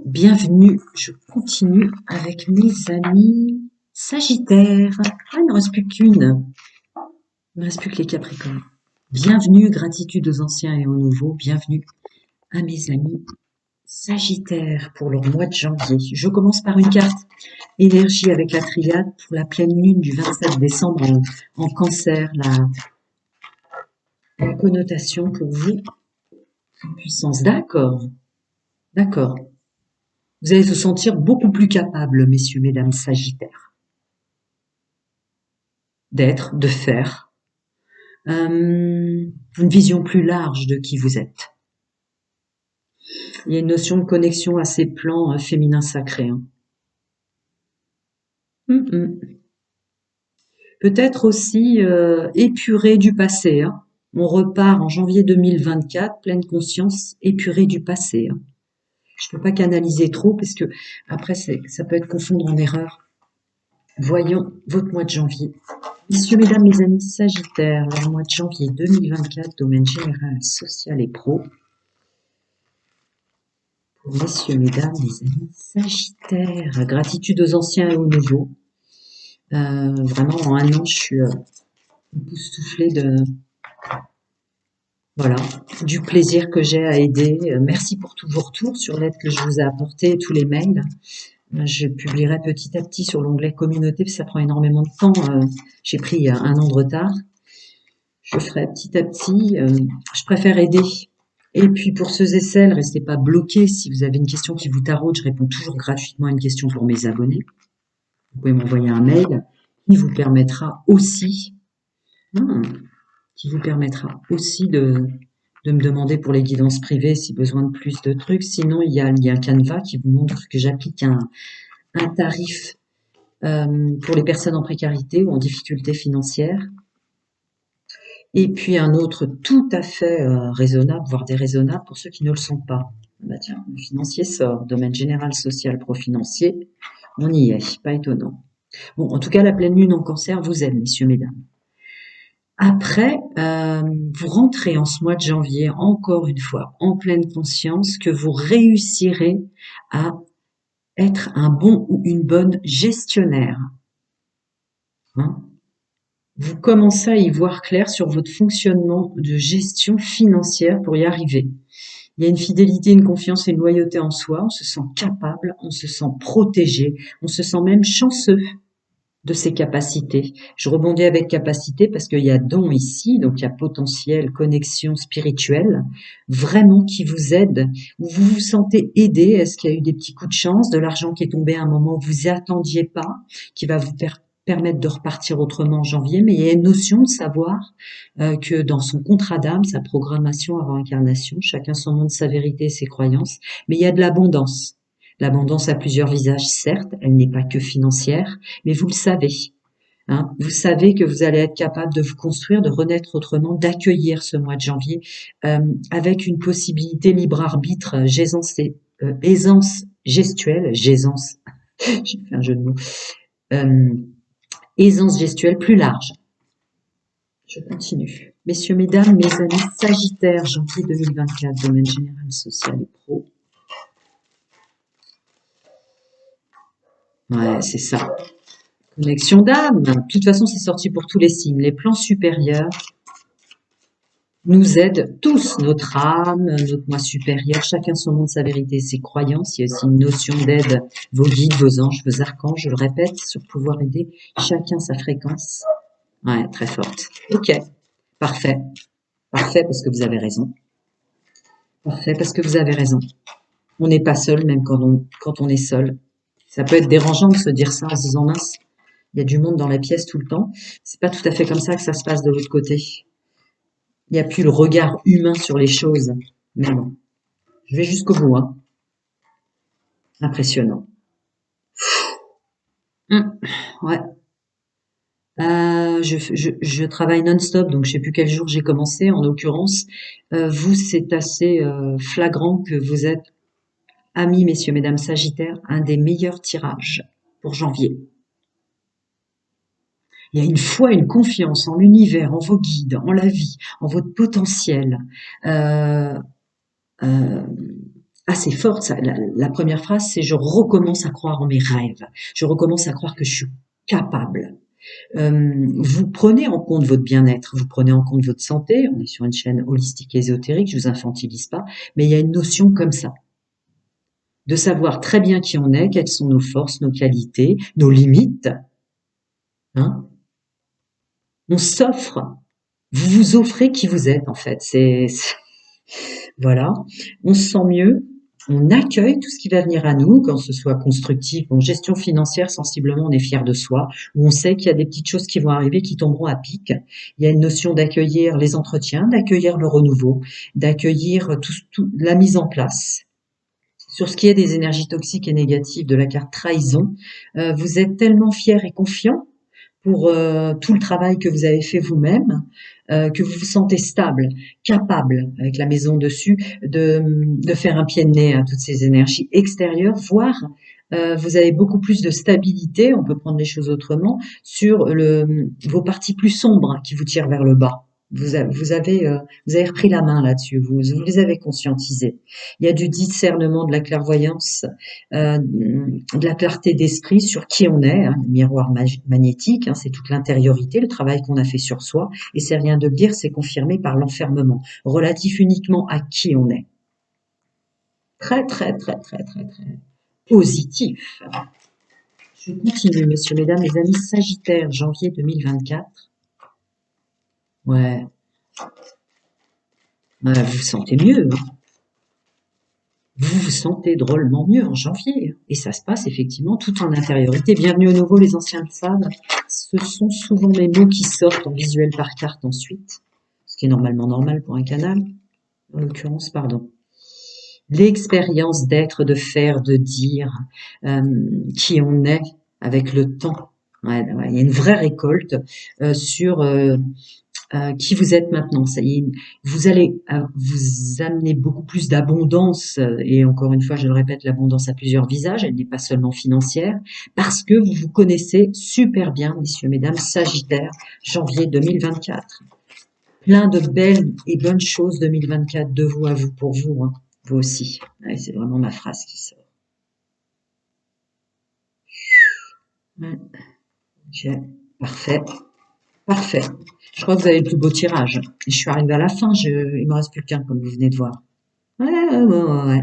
Bienvenue, je continue avec mes amis Sagittaires. Ah, il ne me reste plus qu'une. Il ne me reste plus que les Capricornes. Bienvenue, gratitude aux anciens et aux nouveaux. Bienvenue à mes amis Sagittaires pour leur mois de janvier. Je commence par une carte énergie avec la triade pour la pleine lune du 27 décembre en Cancer. La connotation pour vous, puissance. D'accord, d'accord. Vous allez vous sentir beaucoup plus capable, messieurs, mesdames Sagittaires, d'être, de faire, une vision plus large de qui vous êtes. Il y a une notion de connexion à ces plans féminins sacrés. Hein. Peut-être aussi épuré du passé. Hein. On repart en janvier 2024, pleine conscience, épuré du passé. Hein. Je ne peux pas canaliser trop parce que après ça peut être confondre en erreur. Voyons votre mois de janvier. Messieurs, mesdames, mes amis Sagittaires, le mois de janvier 2024, domaine général, social et pro. Pour messieurs, mesdames, mes amis Sagittaires, gratitude aux anciens et aux nouveaux. Vraiment, en un an, je suis époustouflée du plaisir que j'ai à aider. Merci pour tous vos retours sur l'aide que je vous ai apportée, tous les mails. Je publierai petit à petit sur l'onglet communauté, parce que ça prend énormément de temps. J'ai pris un an de retard. Je ferai petit à petit. Je préfère aider. Et puis pour ceux et celles, restez pas bloqués. Si vous avez une question qui vous taraude, je réponds toujours gratuitement à une question pour mes abonnés. Vous pouvez m'envoyer un mail qui vous permettra aussi, de me demander pour les guidances privées si besoin de plus de trucs. Sinon, il y a Canva qui vous montre que j'applique un tarif pour les personnes en précarité ou en difficulté financière. Et puis un autre tout à fait raisonnable, voire déraisonnable pour ceux qui ne le sont pas. Bah tiens, le financier sort, domaine général, social, pro-financier, on y est, pas étonnant. Bon, en tout cas, la pleine lune en Cancer vous aide, messieurs, mesdames. Après, vous rentrez en ce mois de janvier, encore une fois, en pleine conscience que vous réussirez à être un bon ou une bonne gestionnaire. Hein? Vous commencez à y voir clair sur votre fonctionnement de gestion financière pour y arriver. Il y a une fidélité, une confiance et une loyauté en soi. On se sent capable, on se sent protégé, on se sent même chanceux de ses capacités. Je rebondis avec capacité parce qu'il y a don ici, donc il y a potentiel, connexion spirituelle, vraiment qui vous aide, où vous vous sentez aidé. Est-ce qu'il y a eu des petits coups de chance, de l'argent qui est tombé à un moment où vous n'y attendiez pas, qui va vous permettre de repartir autrement en janvier, mais il y a une notion de savoir que dans son contrat d'âme, sa programmation avant incarnation, chacun son monde, sa vérité et ses croyances, mais il y a de l'abondance. L'abondance a plusieurs visages, certes, elle n'est pas que financière, mais vous le savez. Hein, vous savez que vous allez être capable de vous construire, de renaître autrement, d'accueillir ce mois de janvier avec une possibilité libre arbitre, aisance gestuelle, j'aisance, j'ai fait un jeu de mots, aisance gestuelle plus large. Je continue. Messieurs, mesdames, mes amis Sagittaires, janvier 2024, domaine général, social et pro. Ouais, c'est ça. Connexion d'âme. De toute façon, c'est sorti pour tous les signes. Les plans supérieurs nous aident tous, notre âme, notre moi supérieur, chacun son monde, sa vérité, ses croyances. Il y a aussi une notion d'aide, vos guides, vos anges, vos archanges, je le répète, sur pouvoir aider chacun sa fréquence. Ouais, très forte. Ok, parfait. Parfait, parce que vous avez raison. Parfait, parce que vous avez raison. On n'est pas seul, même quand on est seul. Ça peut être dérangeant de se dire ça en se disant mince, il y a du monde dans la pièce tout le temps. C'est pas tout à fait comme ça que ça se passe de l'autre côté. Il n'y a plus le regard humain sur les choses. Mais bon, je vais jusqu'au bout. Hein. Impressionnant. Ouais. Je travaille non-stop, donc je sais plus quel jour j'ai commencé. En l'occurrence, vous, c'est assez flagrant que vous êtes, amis, messieurs, mesdames Sagittaires, un des meilleurs tirages pour janvier. Il y a une foi, une confiance en l'univers, en vos guides, en la vie, en votre potentiel. assez forte. La première phrase, c'est: je recommence à croire en mes rêves. Je recommence à croire que je suis capable. Vous prenez en compte votre bien-être, vous prenez en compte votre santé. On est sur une chaîne holistique et ésotérique, je vous infantilise pas, mais il y a une notion comme ça, de savoir très bien qui on est, quelles sont nos forces, nos qualités, nos limites. Hein, on s'offre, vous vous offrez qui vous êtes en fait. Voilà, on se sent mieux, on accueille tout ce qui va venir à nous, quand ce soit constructif. En gestion financière, sensiblement, on est fier de soi, où on sait qu'il y a des petites choses qui vont arriver, qui tomberont à pic. Il y a une notion d'accueillir les entretiens, d'accueillir le renouveau, d'accueillir tout la mise en place. Sur ce qui est des énergies toxiques et négatives de la carte trahison, vous êtes tellement fier et confiant pour tout le travail que vous avez fait vous-même, que vous vous sentez stable, capable, avec la maison dessus, de faire un pied de nez à toutes ces énergies extérieures, voire vous avez beaucoup plus de stabilité, on peut prendre les choses autrement, sur vos parties plus sombres qui vous tirent vers le bas. Vous avez repris la main là-dessus, vous les avez conscientisés. Il y a du discernement, de la clairvoyance, de la clarté d'esprit sur qui on est, hein, le miroir magnétique, hein, c'est toute l'intériorité, le travail qu'on a fait sur soi, et c'est rien de le dire, c'est confirmé par l'enfermement, relatif uniquement à qui on est. Très, très, très, très, très, très positif. Je continue, messieurs, mesdames, les amis Sagittaires, janvier 2024. Ouais, vous vous sentez mieux, hein. Vous vous sentez drôlement mieux en janvier. Et ça se passe effectivement tout en intériorité. Bienvenue au nouveau, les anciens le savent. Ce sont souvent mes mots qui sortent en visuel par carte ensuite. Ce qui est normalement normal pour un canal. En l'occurrence, pardon. L'expérience d'être, de faire, de dire qui on est avec le temps. Ouais, il y a une vraie récolte sur qui vous êtes maintenant. Ça y est, vous allez vous amener beaucoup plus d'abondance, et encore une fois, je le répète, l'abondance a plusieurs visages, elle n'est pas seulement financière, parce que vous vous connaissez super bien, messieurs, mesdames, Sagittaire, janvier 2024. Plein de belles et bonnes choses 2024 de vous à vous, pour vous, hein, vous aussi. Ouais, c'est vraiment ma phrase qui sort. Ouais. Ok, parfait. Parfait. Je crois que vous avez le plus beau tirage. Et je suis arrivée à la fin, il me reste plus qu'un, comme vous venez de voir. Ouais, ouais, ouais, ouais, ouais.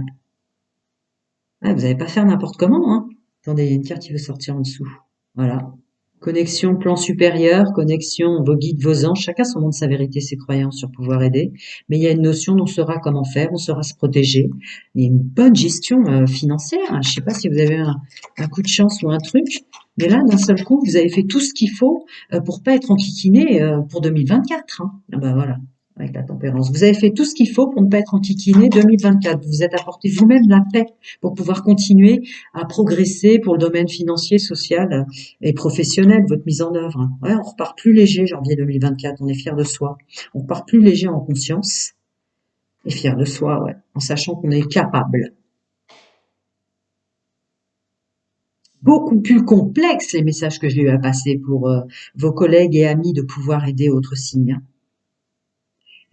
Ouais, vous n'allez pas faire n'importe comment, hein. Attendez, il y a une carte qui veut sortir en dessous. Voilà. Connexion plan supérieur, connexion vos guides, vos anges. Chacun son monde, sa vérité, ses croyances sur pouvoir aider. Mais il y a une notion d'on saura comment faire, on saura se protéger. Il y a une bonne gestion financière. Je ne sais pas si vous avez un coup de chance ou un truc. Mais là, d'un seul coup, vous avez fait tout ce qu'il faut pour pas être enquiquiné pour 2024. Hein. Ah ben voilà, avec la tempérance. Vous avez fait tout ce qu'il faut pour ne pas être enquiquiné 2024. Vous vous êtes apporté vous-même la paix pour pouvoir continuer à progresser pour le domaine financier, social et professionnel, votre mise en œuvre. Ouais, on repart plus léger janvier 2024, on est fier de soi. On repart plus léger en conscience et fier de soi, ouais, en sachant qu'on est capable. Beaucoup plus complexe les messages que j'ai eu à passer pour vos collègues et amis de pouvoir aider autres signes.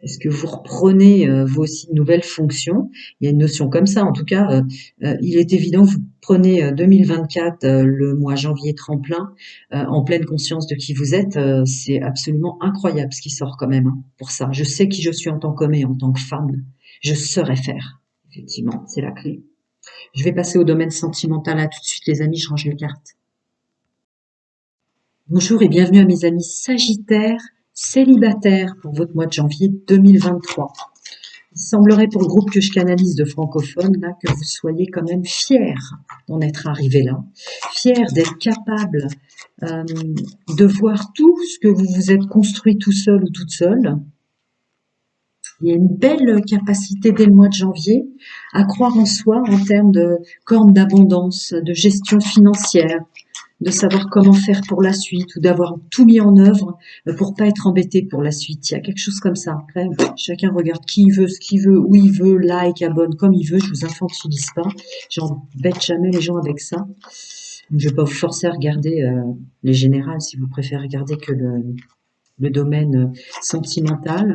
Est-ce que vous reprenez vous aussi de nouvelles fonctions? Il y a une notion comme ça. En tout cas, il est évident que vous prenez 2024, le mois janvier tremplin, en pleine conscience de qui vous êtes. C'est absolument incroyable ce qui sort quand même, hein, pour ça. Je sais qui je suis en tant qu'homme et en tant que femme. Je saurais faire. Effectivement, c'est la clé. Je vais passer au domaine sentimental là tout de suite, les amis. Je range les cartes. Bonjour et bienvenue à mes amis Sagittaires célibataires pour votre mois de janvier 2023. Il semblerait pour le groupe que je canalise de francophones là que vous soyez quand même fiers d'en être arrivé là, fiers d'être capable de voir tout ce que vous vous êtes construit tout seul ou toute seule. Il y a une belle capacité dès le mois de janvier à croire en soi en termes de corne d'abondance, de gestion financière, de savoir comment faire pour la suite ou d'avoir tout mis en œuvre pour pas être embêté pour la suite. Il y a quelque chose comme ça. Après, chacun regarde qui il veut, ce qu'il veut, où il veut, like, abonne comme il veut. Je vous infantilise pas. J'embête jamais les gens avec ça. Donc, je vais pas vous forcer à regarder les générales si vous préférez regarder que le domaine sentimental.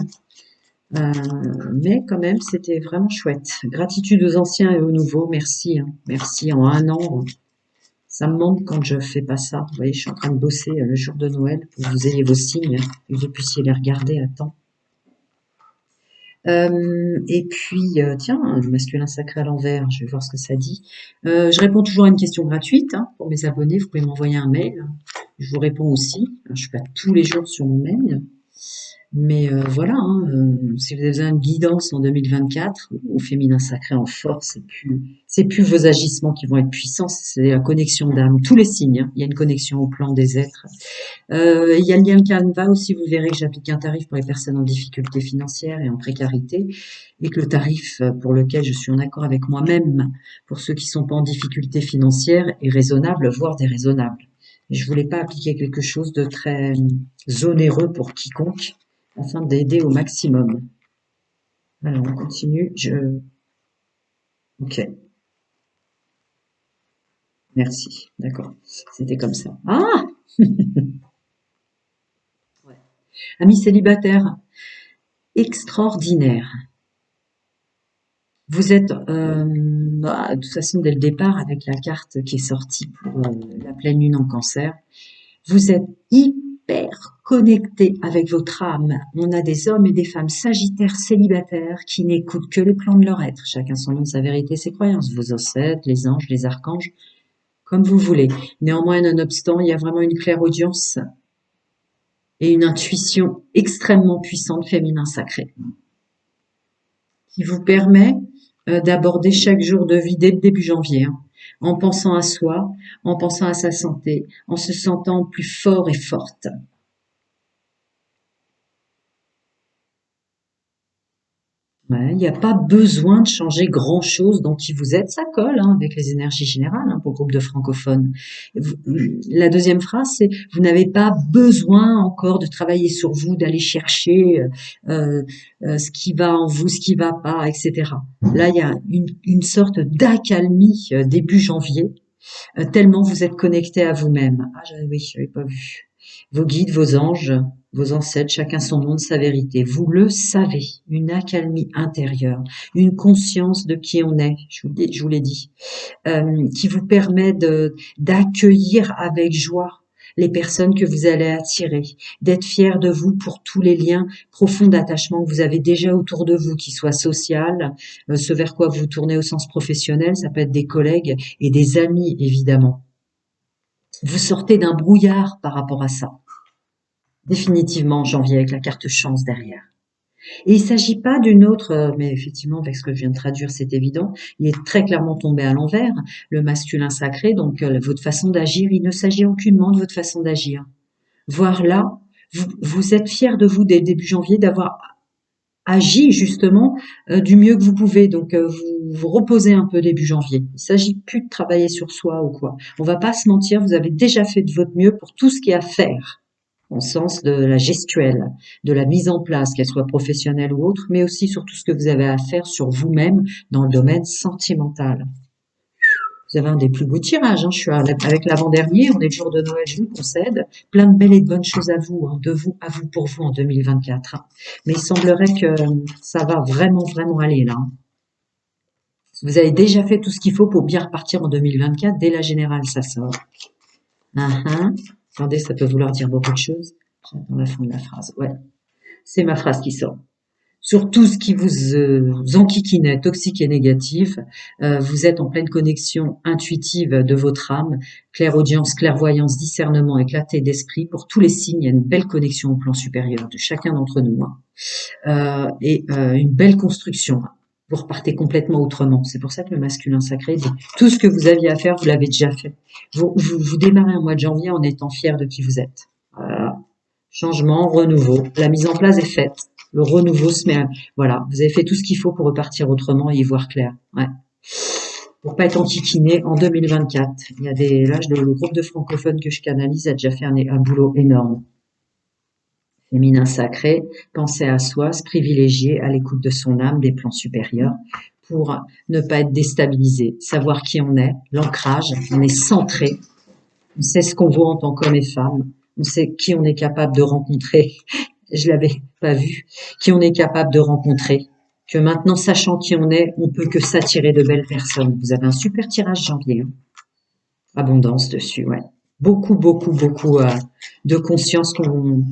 Mais quand même, c'était vraiment chouette. Gratitude aux anciens et aux nouveaux. Merci, hein. Merci en un an. Ça me manque quand je fais pas ça. Vous voyez, je suis en train de bosser le jour de Noël pour que vous ayez vos signes et que vous puissiez les regarder à temps. Et puis, tiens, le masculin sacré à l'envers, je vais voir ce que ça dit. Je réponds toujours à une question gratuite, hein, pour mes abonnés. Vous pouvez m'envoyer un mail. Je vous réponds aussi. Je suis pas tous les jours sur mon mail. Mais voilà, hein, si vous avez besoin de guidance en 2024, au féminin sacré en force, c'est plus vos agissements qui vont être puissants, c'est la connexion d'âme. Tous les signes, hein, il y a une connexion au plan des êtres. Il y a le lien Canva aussi, vous verrez que j'applique un tarif pour les personnes en difficulté financière et en précarité, et que le tarif pour lequel je suis en accord avec moi-même, pour ceux qui sont pas en difficulté financière, est raisonnable, voire déraisonnable. Et je voulais pas appliquer quelque chose de très onéreux pour quiconque, afin d'aider au maximum. Alors, on continue. Ok, merci. D'accord. C'était comme ça. Ah! Ouais. Amis célibataires, extraordinaire. Vous êtes, de toute façon, dès le départ, avec la carte qui est sortie pour la pleine lune en cancer, vous êtes hyper connectés avec votre âme. On a des hommes et des femmes sagittaires célibataires qui n'écoutent que les plans de leur être. Chacun son nom, sa vérité, ses croyances. Vos ancêtres, les anges, les archanges, comme vous voulez. Néanmoins, nonobstant, il y a vraiment une clairaudience et une intuition extrêmement puissante féminin sacré qui vous permet d'aborder chaque jour de vie dès le début janvier, hein, en pensant à soi, en pensant à sa santé, en se sentant plus fort et forte. Ouais, il n'y a pas besoin de changer grand-chose dans qui vous êtes, ça colle hein, avec les énergies générales hein, pour le groupe de francophones. La deuxième phrase, c'est vous n'avez pas besoin encore de travailler sur vous, d'aller chercher ce qui va en vous, ce qui va pas, etc. Là, il y a une sorte d'accalmie début janvier, tellement vous êtes connecté à vous-même. Ah oui, je n'avais pas vu. Vos guides, vos anges, vos ancêtres, chacun son monde, sa vérité. Vous le savez, une accalmie intérieure, une conscience de qui on est, je vous l'ai dit, qui vous permet d'accueillir avec joie les personnes que vous allez attirer, d'être fier de vous pour tous les liens profonds d'attachement que vous avez déjà autour de vous, qu'ils soient social, ce vers quoi vous tournez au sens professionnel, ça peut être des collègues et des amis évidemment. Vous sortez d'un brouillard par rapport à ça. Définitivement, janvier avec la carte chance derrière. Et il ne s'agit pas d'une autre, mais effectivement, avec ce que je viens de traduire, c'est évident, il est très clairement tombé à l'envers, le masculin sacré, donc votre façon d'agir, il ne s'agit aucunement de votre façon d'agir. Voire là, vous êtes fier de vous dès le début janvier d'avoir agi justement du mieux que vous pouvez. Donc vous reposez un peu début janvier. Il s'agit plus de travailler sur soi ou quoi. On va pas se mentir, vous avez déjà fait de votre mieux pour tout ce qu'il y a à faire, au sens de la gestuelle, de la mise en place, qu'elle soit professionnelle ou autre, mais aussi sur tout ce que vous avez à faire sur vous-même dans le domaine sentimental. Vous avez un des plus beaux tirages, hein. Je suis avec l'avant-dernier, on est le jour de Noël, je vous concède. Plein de belles et de bonnes choses à vous, hein, de vous, à vous, pour vous en 2024. Mais il semblerait que ça va vraiment, vraiment aller là. Vous avez déjà fait tout ce qu'il faut pour bien repartir en 2024. Dès la générale, ça sort. Attendez, ça peut vouloir dire beaucoup de choses. J'attends la fin de la phrase. Ouais, c'est ma phrase qui sort. Sur tout ce qui vous enquiquinait, toxique et négatif, vous êtes en pleine connexion intuitive de votre âme, clairaudience, clairvoyance, discernement, éclaté d'esprit. Pour tous les signes, il y a une belle connexion au plan supérieur de chacun d'entre nous, hein. Et une belle construction. Vous repartez complètement autrement. C'est pour ça que le masculin sacré dit tout ce que vous aviez à faire, vous l'avez déjà fait. Vous démarrez un mois de janvier en étant fier de qui vous êtes. Voilà. Changement, renouveau. La mise en place est faite. Le renouveau se met voilà. Vous avez fait tout ce qu'il faut pour repartir autrement et y voir clair. Ouais. Pour pas être enquiquiné en 2024. Il y a le groupe de francophones que je canalise a déjà fait un boulot énorme. Féminin sacré, penser à soi, se privilégier à l'écoute de son âme, des plans supérieurs, pour ne pas être déstabilisé, savoir qui on est, l'ancrage, on est centré, on sait ce qu'on vaut en tant qu'homme et femme, on sait qui on est capable de rencontrer. Je l'avais pas vu, qui on est capable de rencontrer, que maintenant, sachant qui on peut que s'attirer de belles personnes. Vous avez un super tirage janvier, hein. Abondance dessus, ouais. Beaucoup, beaucoup, beaucoup de conscience qu'on,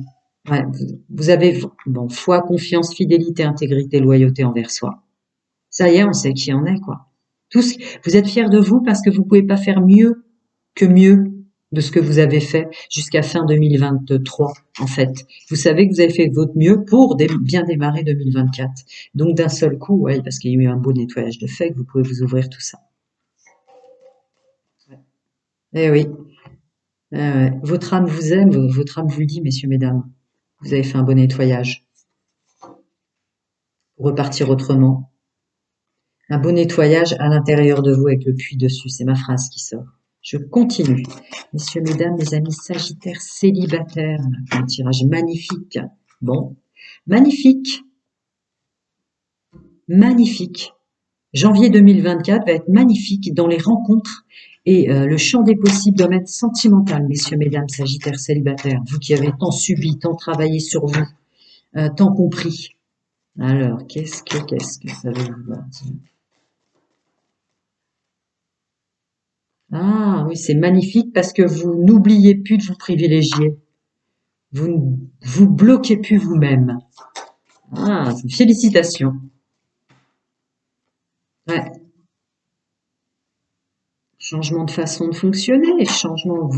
ouais, vous avez bon, foi, confiance, fidélité, intégrité, loyauté envers soi. Ça y est, on sait qui on est, quoi. Tous, vous êtes fiers de vous parce que vous pouvez pas faire mieux que mieux de ce que vous avez fait jusqu'à fin 2023, en fait. Vous savez que vous avez fait votre mieux pour bien démarrer 2024. Donc, d'un seul coup, ouais, parce qu'il y a eu un beau nettoyage de fait, que vous pouvez vous ouvrir tout ça. Eh oui. Votre âme vous aime, votre âme vous le dit, messieurs, mesdames. Vous avez fait un bon nettoyage pour repartir autrement. Un beau nettoyage à l'intérieur de vous avec le puits dessus. C'est ma phrase qui sort. Je continue. Messieurs, mesdames, mes amis sagittaires célibataires. Un tirage magnifique. Bon. Magnifique. Magnifique. Janvier 2024 va être magnifique dans les rencontres et le champ des possibles, domaine sentimental, messieurs, mesdames, sagittaires célibataires. Vous qui avez tant subi, tant travaillé sur vous, tant compris. Alors, qu'est-ce que ça veut dire? Ah oui, c'est magnifique parce que vous n'oubliez plus de vous privilégier. Vous ne vous bloquez plus vous-même. Ah, félicitations. Ouais. Changement de façon de fonctionner, changement.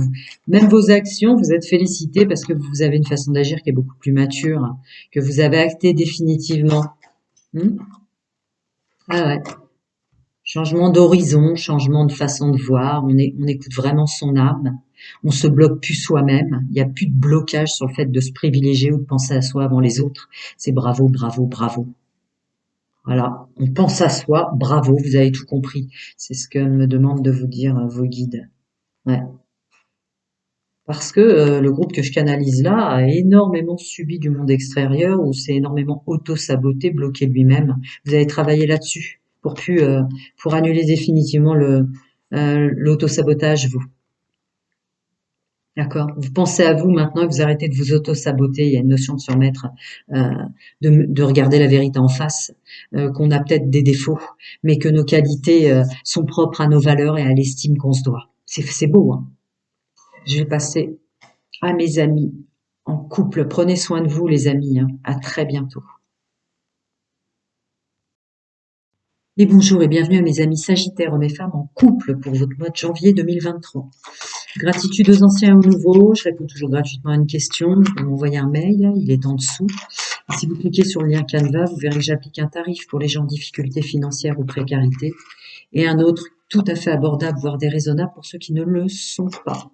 Même vos actions, vous êtes félicités parce que vous avez une façon d'agir qui est beaucoup plus mature, que vous avez acté définitivement. Hmm. Ah ouais. Changement d'horizon, changement de façon de voir, on écoute vraiment son âme, on se bloque plus soi-même, il n'y a plus de blocage sur le fait de se privilégier ou de penser à soi avant les autres. C'est bravo, bravo, bravo. Voilà, on pense à soi, bravo, vous avez tout compris. C'est ce que me demandent de vous dire vos guides. Ouais. Parce que le groupe que je canalise là a énormément subi du monde extérieur ou s'est énormément auto-saboté, bloqué lui-même. Vous avez travaillé là-dessus pour annuler définitivement l'auto-sabotage, vous. D'accord? Vous pensez à vous maintenant et vous arrêtez de vous auto-saboter. Il y a une notion de se remettre, euh, de regarder la vérité en face, qu'on a peut-être des défauts, mais que nos qualités sont propres à nos valeurs et à l'estime qu'on se doit. C'est beau, hein? Je vais passer à mes amis en couple. Prenez soin de vous, les amis, hein. À très bientôt. Et bonjour et bienvenue à mes amis sagittaires, hommes et femmes en couple pour votre mois de janvier 2023. Gratitude aux anciens et aux nouveaux. Je réponds toujours gratuitement à une question. Vous pouvez m'envoyer un mail, il est en dessous. Et si vous cliquez sur le lien Canva, vous verrez que j'applique un tarif pour les gens en difficulté financière ou précarité et un autre tout à fait abordable, voire déraisonnable pour ceux qui ne le sont pas.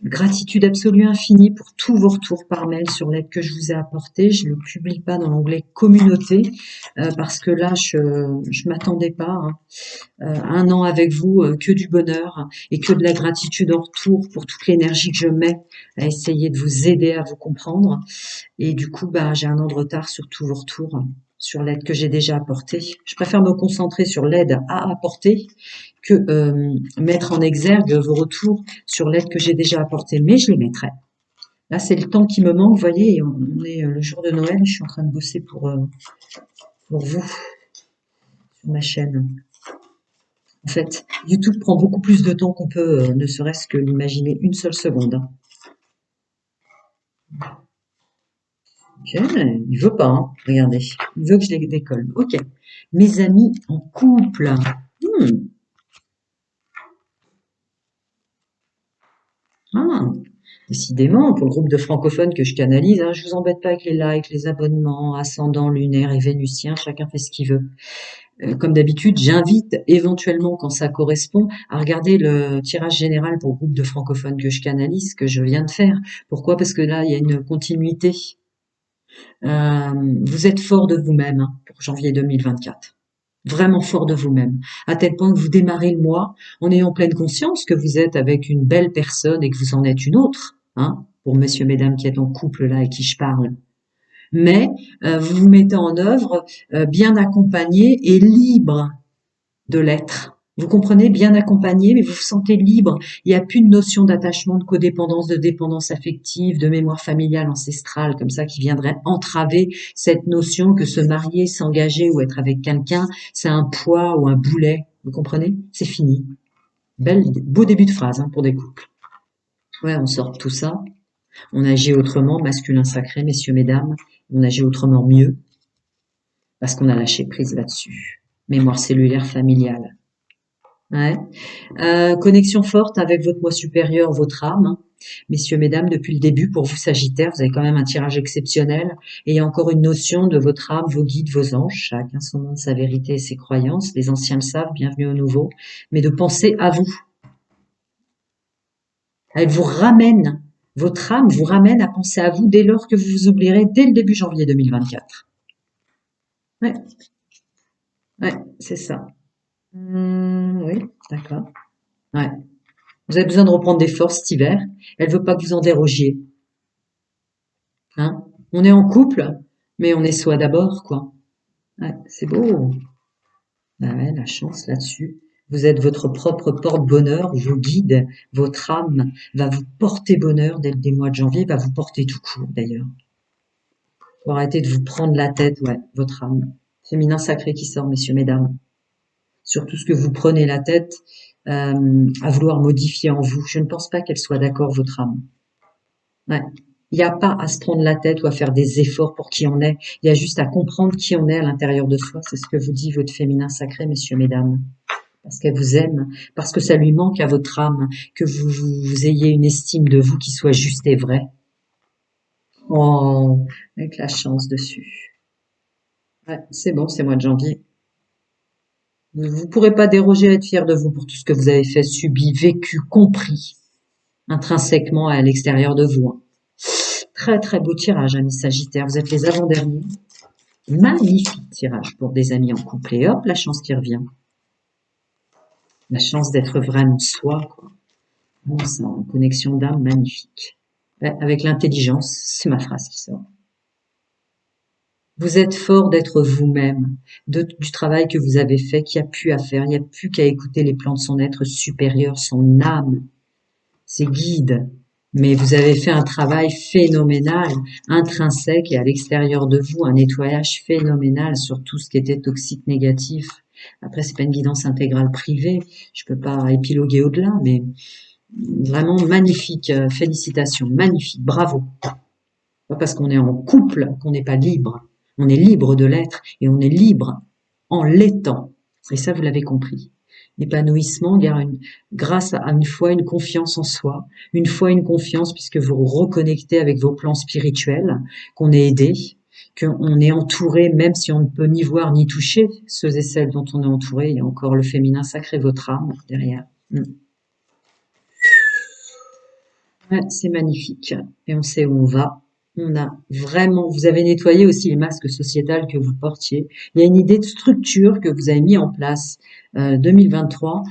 Gratitude absolue infinie pour tous vos retours par mail sur l'aide que je vous ai apportée. Je ne le publie pas dans l'onglet communauté parce que là, je m'attendais pas, hein. Un an avec vous, que du bonheur et que de la gratitude en retour pour toute l'énergie que je mets à essayer de vous aider à vous comprendre. Et du coup, bah, j'ai un an de retard sur tous vos retours, sur l'aide que j'ai déjà apportée. Je préfère me concentrer sur l'aide à apporter que mettre en exergue vos retours sur l'aide que j'ai déjà apportée, mais je les mettrai. Là, c'est le temps qui me manque, vous voyez, on est le jour de Noël, je suis en train de bosser pour vous, sur ma chaîne. En fait, YouTube prend beaucoup plus de temps qu'on peut, ne serait-ce que l'imaginer une seule seconde. Ok, il veut pas, hein. Regardez, il veut que je les décolle. Ok, mes amis en couple. Ah, décidément, pour le groupe de francophones que je canalise, hein, je vous embête pas avec les likes, les abonnements, ascendants, lunaires et vénusiens, chacun fait ce qu'il veut. Comme d'habitude, j'invite éventuellement, quand ça correspond, à regarder le tirage général pour le groupe de francophones que je canalise, que je viens de faire. Pourquoi? Parce que là, il y a une continuité. Vous êtes fort de vous-même, hein, pour janvier 2024. Vraiment fort de vous-même, à tel point que vous démarrez le mois en ayant pleine conscience que vous êtes avec une belle personne et que vous en êtes une autre, hein, pour messieurs, mesdames qui êtes en couple là et qui je parle. Mais vous vous mettez en œuvre bien accompagné et libre de l'être. Vous comprenez? Bien accompagné, mais vous vous sentez libre. Il n'y a plus de notion d'attachement, de codépendance, de dépendance affective, de mémoire familiale ancestrale, comme ça, qui viendrait entraver cette notion que se marier, s'engager ou être avec quelqu'un, c'est un poids ou un boulet. Vous comprenez? C'est fini. Beau début de phrase, hein, pour des couples. Ouais, on sort de tout ça. On agit autrement, masculin sacré, messieurs, mesdames. On agit autrement mieux, parce qu'on a lâché prise là-dessus. Mémoire cellulaire familiale. Ouais. Connexion forte avec votre moi supérieur, votre âme. Hein. Messieurs, mesdames, depuis le début, pour vous Sagittaires, vous avez quand même un tirage exceptionnel. Et il y a encore une notion de votre âme, vos guides, vos anges. Chacun son monde, sa vérité et ses croyances. Les anciens le savent, bienvenue aux nouveaux. Mais de penser à vous. Elle vous ramène, votre âme vous ramène à penser à vous dès lors que vous vous oublierez dès le début janvier 2024. Ouais, ouais, c'est ça. Oui, d'accord. Ouais. Vous avez besoin de reprendre des forces cet hiver. Elle veut pas que vous en dérogiez. Hein. On est en couple, mais on est soi d'abord, quoi. Ouais, c'est beau. Ah ouais, la chance là-dessus. Vous êtes votre propre porte-bonheur, vos guides, votre âme va vous porter bonheur dès le mois de janvier, va vous porter tout court d'ailleurs. Faut arrêter de vous prendre la tête, ouais, votre âme. Féminin sacré qui sort, messieurs, mesdames. Sur tout ce que vous prenez la tête à vouloir modifier en vous. Je ne pense pas qu'elle soit d'accord, votre âme. Ouais. Il n'y a pas à se prendre la tête ou à faire des efforts pour qui on est. Il y a juste à comprendre qui on est à l'intérieur de soi. C'est ce que vous dit votre féminin sacré, messieurs, mesdames. Parce qu'elle vous aime, parce que ça lui manque à votre âme, que vous ayez une estime de vous qui soit juste et vraie. Oh, avec la chance dessus. Ouais, c'est bon, c'est mois de janvier. Vous pourrez pas déroger à être fier de vous pour tout ce que vous avez fait, subi, vécu, compris, intrinsèquement à l'extérieur de vous. Hein. Très très beau tirage, amis Sagittaires. Vous êtes les avant-derniers. Magnifique tirage pour des amis en couple. Et hop, la chance qui revient. La chance d'être vraiment soi, quoi. Bon, ça, en connexion d'âme, magnifique. Ouais, avec l'intelligence, c'est ma phrase qui sort. Vous êtes fort d'être vous-même, du travail que vous avez fait, qu'il n'y a plus à faire, il n'y a plus qu'à écouter les plans de son être supérieur, son âme, ses guides. Mais vous avez fait un travail phénoménal, intrinsèque et à l'extérieur de vous, un nettoyage phénoménal sur tout ce qui était toxique, négatif. Après, c'est pas une guidance intégrale privée, je peux pas épiloguer au-delà, mais vraiment magnifique, félicitations, magnifique, bravo. Pas parce qu'on est en couple qu'on n'est pas libre. On est libre de l'être et on est libre en l'étant. Et ça, vous l'avez compris. L'épanouissement grâce à une fois une confiance en soi, une fois une confiance puisque vous reconnectez avec vos plans spirituels, qu'on est aidé, qu'on est entouré, même si on ne peut ni voir ni toucher ceux et celles dont on est entouré. Il y a encore le féminin sacré, votre âme derrière. Ouais, c'est magnifique. Et on sait où on va. On a vraiment, vous avez nettoyé aussi les masques sociétals que vous portiez. Il y a une idée de structure que vous avez mis en place 2023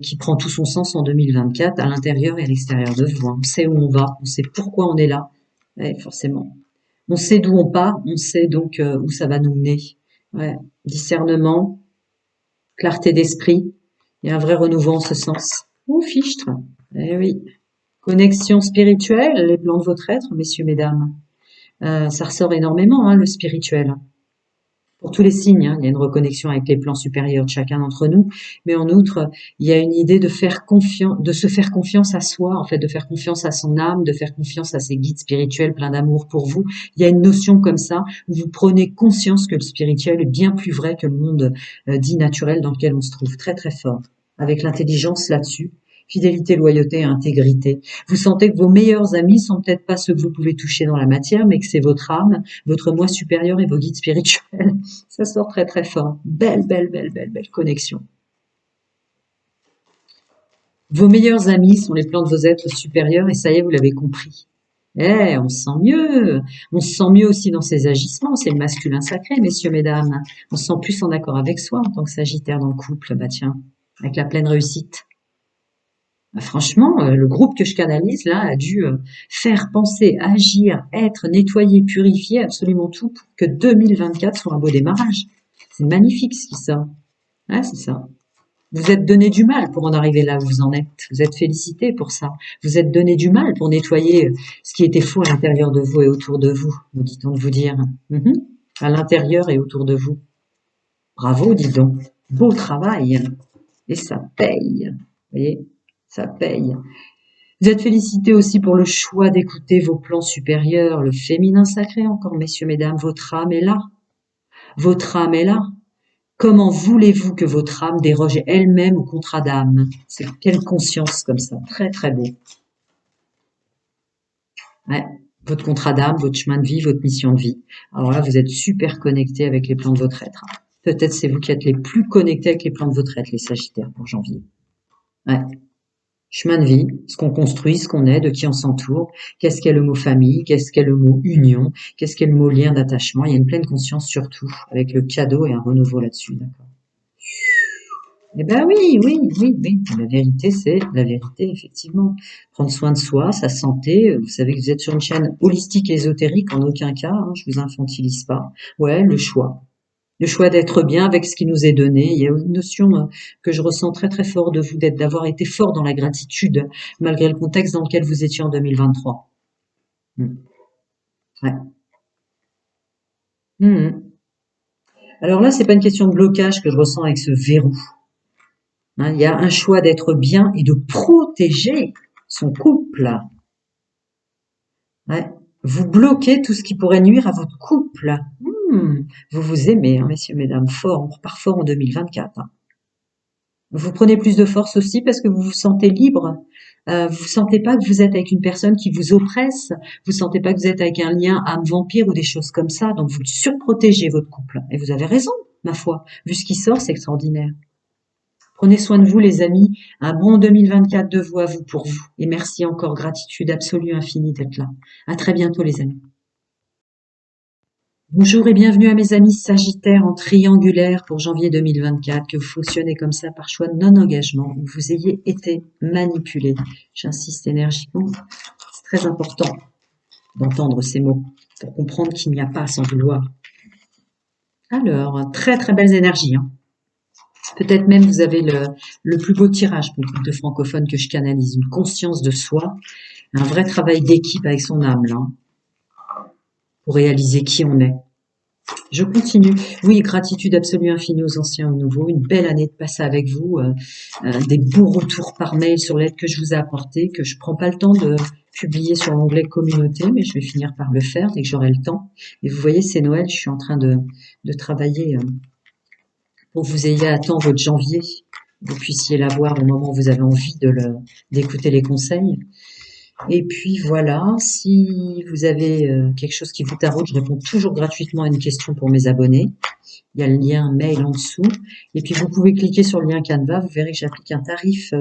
qui prend tout son sens en 2024 à l'intérieur et à l'extérieur de vous. Hein. On sait où on va, on sait pourquoi on est là. Ouais, forcément. On sait d'où on part, on sait donc où ça va nous mener. Ouais. Discernement, clarté d'esprit. Il y a un vrai renouveau en ce sens. Ouh, fichtre. Eh oui. Connexion spirituelle, les plans de votre être, messieurs, mesdames. Ça ressort énormément, hein, le spirituel. Pour tous les signes, hein, il y a une reconnexion avec les plans supérieurs de chacun d'entre nous. Mais en outre, il y a une idée de se faire confiance à soi, en fait, de faire confiance à son âme, de faire confiance à ses guides spirituels pleins d'amour pour vous. Il y a une notion comme ça où vous prenez conscience que le spirituel est bien plus vrai que le monde dit naturel dans lequel on se trouve. Très, très fort. Avec l'intelligence là-dessus. Fidélité, loyauté et intégrité. Vous sentez que vos meilleurs amis sont peut-être pas ceux que vous pouvez toucher dans la matière, mais que c'est votre âme, votre moi supérieur et vos guides spirituels. Ça sort très très fort. Belle, belle, belle, belle, belle connexion. Vos meilleurs amis sont les plans de vos êtres supérieurs et ça y est, vous l'avez compris. Eh, on se sent mieux. On se sent mieux aussi dans ses agissements. C'est le masculin sacré, messieurs, mesdames. On se sent plus en accord avec soi en tant que sagittaire dans le couple. Bah tiens, avec la pleine réussite. Franchement, le groupe que je canalise là a dû faire, penser, agir, être, nettoyer, purifier absolument tout pour que 2024 soit un beau démarrage. C'est magnifique ce qui sort. Ah, c'est ça. Vous êtes donné du mal pour en arriver là où vous en êtes. Vous êtes félicité pour ça. Vous êtes donné du mal pour nettoyer ce qui était faux à l'intérieur de vous et autour de vous, me dit-on de vous dire. Mhm. À l'intérieur et autour de vous. Bravo, dis donc. Beau travail. Et ça paye. Vous voyez, ça paye. Vous êtes félicité aussi pour le choix d'écouter vos plans supérieurs, le féminin sacré encore, messieurs, mesdames. Votre âme est là. Votre âme est là. Comment voulez-vous que votre âme déroge elle-même au contrat d'âme? C'est quelle conscience comme ça. Très, très beau. Ouais. Votre contrat d'âme, votre chemin de vie, votre mission de vie. Alors là, vous êtes super connecté avec les plans de votre être. Peut-être c'est vous qui êtes les plus connectés avec les plans de votre être, les Sagittaires, pour janvier. Ouais. Chemin de vie, ce qu'on construit, ce qu'on est, de qui on s'entoure, qu'est-ce qu'est le mot famille, qu'est-ce qu'est le mot union, qu'est-ce qu'est le mot lien d'attachement. Il y a une pleine conscience surtout, avec le cadeau et un renouveau là-dessus, d'accord. Eh ben oui, oui, oui, oui. La vérité, c'est la vérité, effectivement. Prendre soin de soi, sa santé. Vous savez que vous êtes sur une chaîne holistique et ésotérique, en aucun cas, hein, je vous infantilise pas. Ouais, le choix. Le choix d'être bien avec ce qui nous est donné. Il y a une notion que je ressens très très fort de vous, d'avoir été fort dans la gratitude, malgré le contexte dans lequel vous étiez en 2023. Ouais. Mhm. Alors là, c'est pas une question de blocage que je ressens avec ce verrou. Hein, il y a un choix d'être bien et de protéger son couple. Ouais. Vous bloquez tout ce qui pourrait nuire à votre couple. Vous vous aimez, hein, messieurs, mesdames, fort, on repart fort en 2024. Hein. Vous prenez plus de force aussi parce que vous vous sentez libre. Vous sentez pas que vous êtes avec une personne qui vous oppresse. Vous sentez pas que vous êtes avec un lien âme vampire ou des choses comme ça. Donc vous surprotégez votre couple. Et vous avez raison, ma foi. Vu ce qui sort, c'est extraordinaire. Prenez soin de vous, les amis. Un bon 2024 de vous à vous pour vous. Et merci encore. Gratitude absolue infinie d'être là. À très bientôt, les amis. Bonjour et bienvenue à mes amis Sagittaires en triangulaire pour janvier 2024, que vous fonctionnez comme ça par choix de non-engagement, où vous ayez été manipulé. J'insiste énergiquement, c'est très important d'entendre ces mots pour comprendre qu'il n'y a pas à s'en vouloir. Alors, très très belles énergies. Hein. Peut-être même vous avez le plus beau tirage pour le couple de francophones que je canalise, une conscience de soi, un vrai travail d'équipe avec son âme là, pour réaliser qui on est. Je continue. Oui, gratitude absolue infinie aux anciens et aux nouveaux. Une belle année de passer avec vous. Des beaux retours par mail sur l'aide que je vous ai apportée, que je prends pas le temps de publier sur l'onglet communauté, mais je vais finir par le faire dès que j'aurai le temps. Et vous voyez, c'est Noël, je suis en train de travailler pour que vous ayez à temps votre janvier, vous puissiez l'avoir au moment où vous avez envie d'écouter les conseils. Et puis voilà, si vous avez quelque chose qui vous taraude, je réponds toujours gratuitement à une question pour mes abonnés. Il y a le lien mail en dessous. Et puis vous pouvez cliquer sur le lien Canva, vous verrez que j'applique un tarif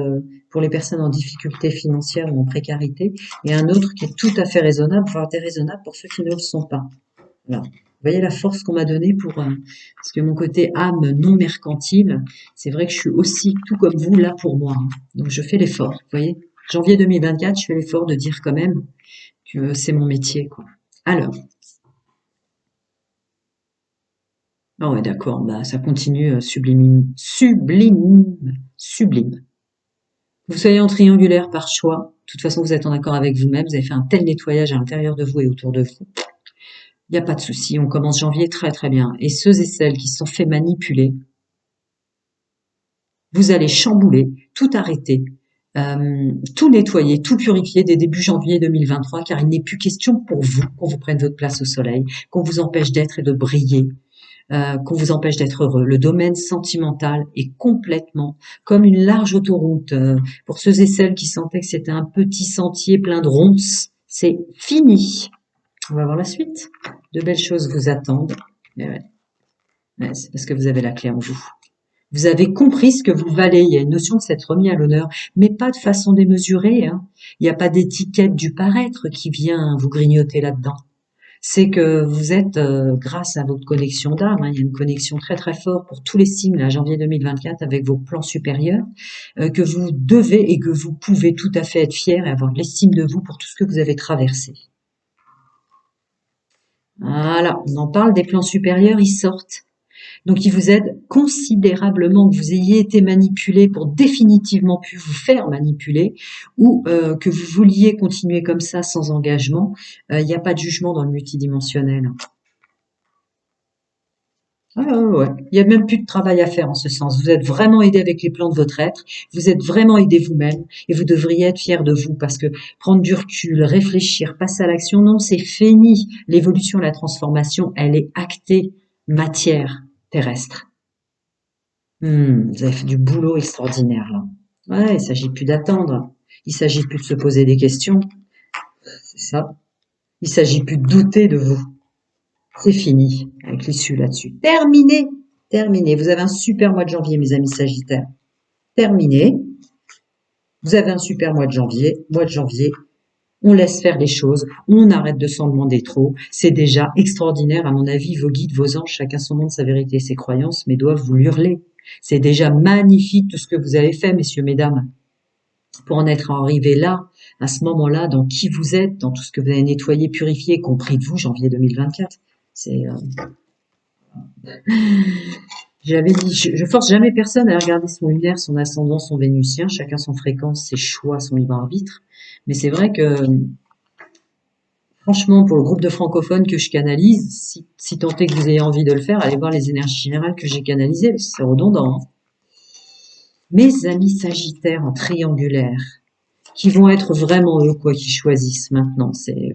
pour les personnes en difficulté financière ou en précarité, et un autre qui est tout à fait raisonnable, voire déraisonnable pour ceux qui ne le sont pas. Voilà. Vous voyez la force qu'on m'a donnée pour parce que mon côté âme non mercantile, c'est vrai que je suis aussi tout comme vous là pour moi. Hein. Donc je fais l'effort. Vous voyez, janvier 2024, je fais l'effort de dire quand même que c'est mon métier, quoi. Alors, ah ouais, d'accord, bah ça continue sublime, sublime, sublime. Vous soyez en triangulaire par choix. De toute façon, vous êtes en accord avec vous-même. Vous avez fait un tel nettoyage à l'intérieur de vous et autour de vous. Il n'y a pas de souci, on commence janvier très très bien. Et ceux et celles qui se sont fait manipuler, vous allez chambouler, tout arrêter, tout nettoyer, tout purifier dès début janvier 2023, car il n'est plus question pour vous qu'on vous prenne votre place au soleil, qu'on vous empêche d'être et de briller, qu'on vous empêche d'être heureux. Le domaine sentimental est complètement comme une large autoroute. Pour ceux et celles qui sentaient que c'était un petit sentier plein de ronces, c'est fini. On va voir la suite. De belles choses vous attendent. Mais ouais. Ouais, c'est parce que vous avez la clé en vous. Vous avez compris ce que vous valez. Il y a une notion de s'être remis à l'honneur, mais pas de façon démesurée. Hein. Il n'y a pas d'étiquette du paraître qui vient vous grignoter là-dedans. C'est que vous êtes, grâce à votre connexion d'âme, hein, il y a une connexion très très forte pour tous les signes, là, janvier 2024, avec vos plans supérieurs, que vous devez et que vous pouvez tout à fait être fier et avoir de l'estime de vous pour tout ce que vous avez traversé. Voilà, on en parle des plans supérieurs, ils sortent. Donc, il vous aide considérablement, que vous ayez été manipulé pour définitivement plus vous faire manipuler, ou que vous vouliez continuer comme ça sans engagement. Il n'y a pas de jugement dans le multidimensionnel. Ouais, ouais, ouais. Il y a même plus de travail à faire en ce sens. Vous êtes vraiment aidé avec les plans de votre être. Vous êtes vraiment aidé vous-même et vous devriez être fier de vous parce que prendre du recul, réfléchir, passer à l'action, non, c'est fini. L'évolution, la transformation, elle est actée matière terrestre. Vous avez fait du boulot extraordinaire là. Ouais, il s'agit plus d'attendre. Il s'agit plus de se poser des questions. C'est ça. Il s'agit plus de douter de vous. C'est fini avec l'issue là-dessus. Terminé. Terminé. Vous avez un super mois de janvier, mes amis Sagittaires. Terminé. Vous avez un super mois de janvier. Mois de janvier, on laisse faire les choses. On arrête de s'en demander trop. C'est déjà extraordinaire, à mon avis. Vos guides, vos anges, chacun son monde, sa vérité, ses croyances, mais doivent vous hurler. C'est déjà magnifique tout ce que vous avez fait, messieurs, mesdames. Pour en être arrivé là, à ce moment-là, dans qui vous êtes, dans tout ce que vous avez nettoyé, purifié, compris de vous, janvier 2024. C'est J'avais dit, je force jamais personne à regarder son lunaire, son ascendant, son vénusien, chacun son fréquence, ses choix, son libre arbitre. Mais c'est vrai que, franchement, pour le groupe de francophones que je canalise, si tant est que vous ayez envie de le faire, allez voir les énergies générales que j'ai canalisées, parce que c'est redondant, hein. Mes amis sagittaires en triangulaire, qui vont être vraiment eux, quoi qu'ils choisissent maintenant, c'est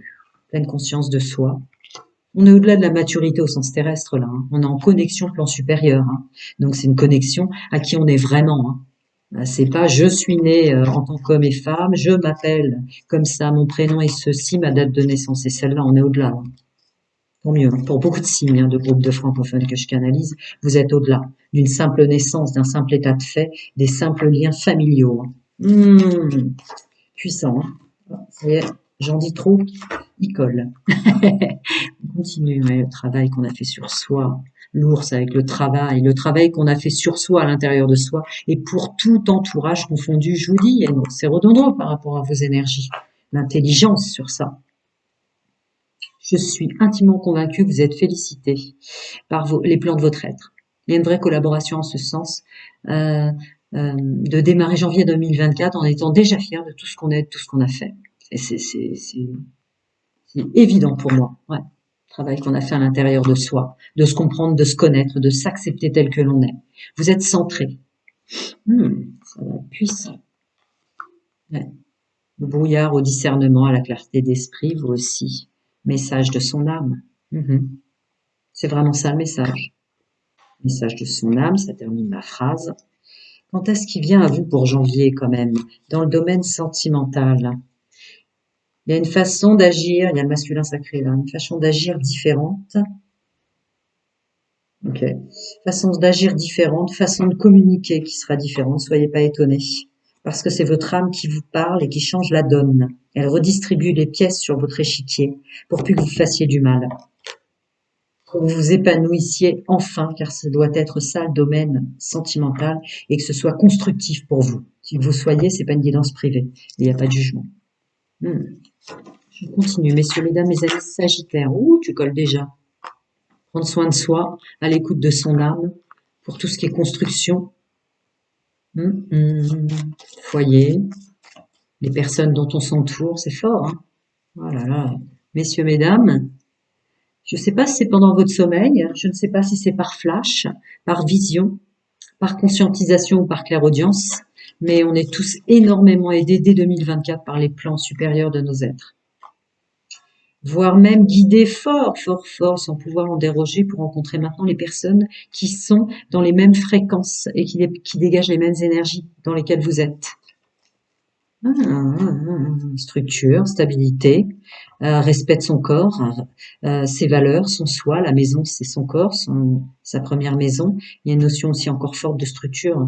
pleine conscience de soi. On est au-delà de la maturité au sens terrestre là, hein. On est en connexion plan supérieur, hein. Donc c'est une connexion à qui on est vraiment, hein. C'est pas je suis né en tant qu'homme et femme, je m'appelle comme ça, mon prénom est ceci, ma date de naissance est celle-là. On est au-delà, hein. Tant mieux, hein. Pour beaucoup de signes de groupes de francophones que je canalise, vous êtes au-delà d'une simple naissance, d'un simple état de fait, des simples liens familiaux, hein. Puissant, hein. Ça y est, j'en dis trop, il colle. On continue, ouais, le travail qu'on a fait sur soi. L'ours avec le travail qu'on a fait sur soi, à l'intérieur de soi, et pour tout entourage confondu, je vous dis, c'est redondant par rapport à vos énergies. L'intelligence sur ça. Je suis intimement convaincue que vous êtes félicités par les plans de votre être. Il y a une vraie collaboration en ce sens, de démarrer janvier 2024 en étant déjà fier de tout ce qu'on est, de tout ce qu'on a fait. Et c'est évident pour moi, ouais. Travail qu'on a fait à l'intérieur de soi, de se comprendre, de se connaître, de s'accepter tel que l'on est. Vous êtes centré. Ça va être puissant. Ouais. Le brouillard au discernement, à la clarté d'esprit, vous aussi. Message de son âme. C'est vraiment ça le message. Message de son âme, ça termine ma phrase. Quand est-ce qu'il vient à vous pour janvier quand même, dans le domaine sentimental? Il y a une façon d'agir, il y a le masculin sacré là, une façon d'agir différente. Ok. Façon d'agir différente, façon de communiquer qui sera différente, soyez pas étonnés. Parce que c'est votre âme qui vous parle et qui change la donne. Elle redistribue les pièces sur votre échiquier pour plus que vous fassiez du mal. Pour que vous vous épanouissiez enfin, car ça doit être ça le domaine sentimental et que ce soit constructif pour vous. Qui que vous soyez, c'est pas une guidance privée. Il n'y a pas de jugement. Je continue, messieurs, mesdames, mes amis sagittaires. Ouh, tu colles déjà. Prendre soin de soi, à l'écoute de son âme, pour tout ce qui est construction. Foyer, les personnes dont on s'entoure, c'est fort, hein. Oh là là. Messieurs, mesdames, je ne sais pas si c'est pendant votre sommeil, je ne sais pas si c'est par flash, par vision, par conscientisation ou par clairaudience, mais on est tous énormément aidés dès 2024 par les plans supérieurs de nos êtres. Voire même guidés fort, fort, fort, sans pouvoir en déroger pour rencontrer maintenant les personnes qui sont dans les mêmes fréquences et qui dégagent les mêmes énergies dans lesquelles vous êtes. Structure, stabilité, respect de son corps, ses valeurs, son soi, la maison c'est son corps, sa première maison. Il y a une notion aussi encore forte de structure,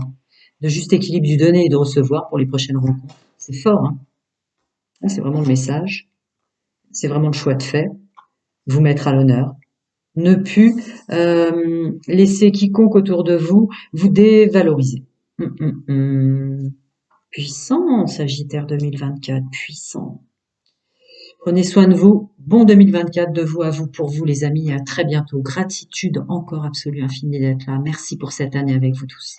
de juste équilibre du donner et de recevoir pour les prochaines rencontres. C'est fort, hein. C'est vraiment le message, c'est vraiment le choix de fait, vous mettre à l'honneur. Ne plus laisser quiconque autour de vous vous dévaloriser. Puissant, Sagittaire 2024, puissant. Prenez soin de vous. Bon 2024 de vous à vous, pour vous les amis, et à très bientôt. Gratitude encore absolue, infinie d'être là. Merci pour cette année avec vous tous.